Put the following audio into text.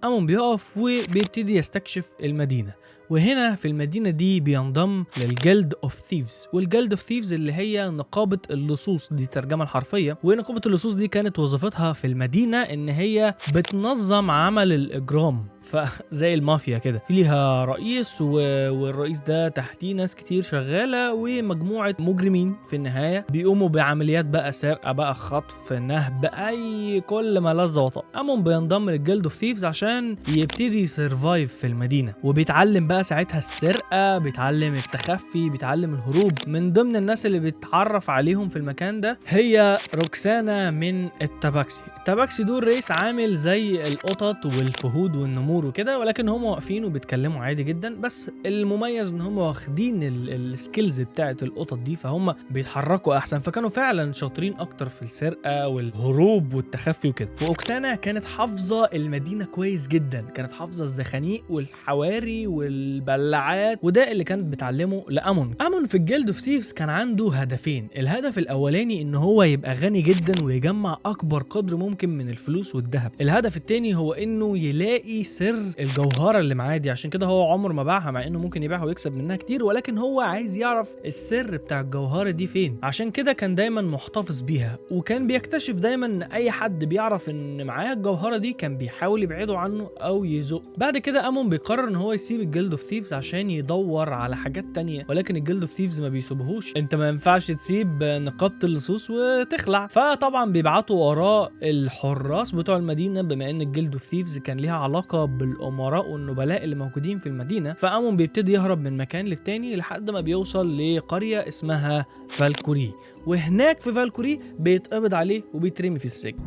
امون بيقف وبيبتدي يستكشف المدينه، وهنا في المدينة دي بينضم للجلد اوف ثيفز، والجلد اوف ثيفز اللي هي نقابة اللصوص، دي ترجمة الحرفية. ونقابة اللصوص دي كانت وظيفتها في المدينة ان هي بتنظم عمل الاجرام، فزي المافيا كده، في ليها رئيس والرئيس ده تحتيه ناس كتير شغالة ومجموعة مجرمين في النهاية بيقوموا بعمليات بقى سرقة بقى خطف نهب اي كل ما لذ وطاب. امون بينضم للجلد اوف ثيفز عشان يبتدي يسرفايف في المدينة، وبيتعلم بقى ساعتها السرقة، بيتعلم التخفي، بيتعلم الهروب. من ضمن الناس اللي بيتعرف عليهم في المكان ده هي روكسانا من التباكسي. التباكسي دول ريس عامل زي القطط والفهود والنمور وكده، ولكن هم واقفين وبيتكلموا عادي جدا، بس المميز ان هم واخدين السكيلز بتاعت القطط دي، فهم بيتحركوا احسن، فكانوا فعلا شاطرين اكتر في السرقة والهروب والتخفي وكده. واوكسانا كانت حافظة المدينة كويس جدا، كانت حافظة الزخانيق والحواري والبلاعات، وده اللي كانت بتعلمه لامون. امون في الجلد اوف ثيفز كان عنده هدفين، الهدف الاولاني ان هو يبقى غني جدا ويجمع اكبر قدر ممكن من الفلوس والذهب. الهدف التاني هو انه يلاقي سر الجوهره اللي معاه دي، عشان كده هو عمر ما باعها، مع انه ممكن يبيعها ويكسب منها كتير، ولكن هو عايز يعرف السر بتاع الجوهره دي فين، عشان كده كان دايما محتفظ بيها، وكان بيكتشف دايما ان اي حد بيعرف ان معاه الجوهره دي كان بيحاول يبعده عنه او يزق. بعد كده امون بيقرر ان هو يسيب الجلد اوف ثيفز عشان يدور على حاجات تانية، ولكن الجلد اوف ثيفز ما بيسيبهوش، انت ما ينفعش تسيب نقابة اللصوص وتخلع، فطبعا بيبعتوا وراه الحراس بتوع المدينة، بما ان الجلد اوف ثيفز كان ليها علاقة بالامراء والنبلاء اللي موجودين في المدينة. فامون بيبتدي يهرب من مكان للتاني لحد ما بيوصل لقرية اسمها فالكوري، وهناك في فالكوري بيتقبض عليه وبيترمي في السجن.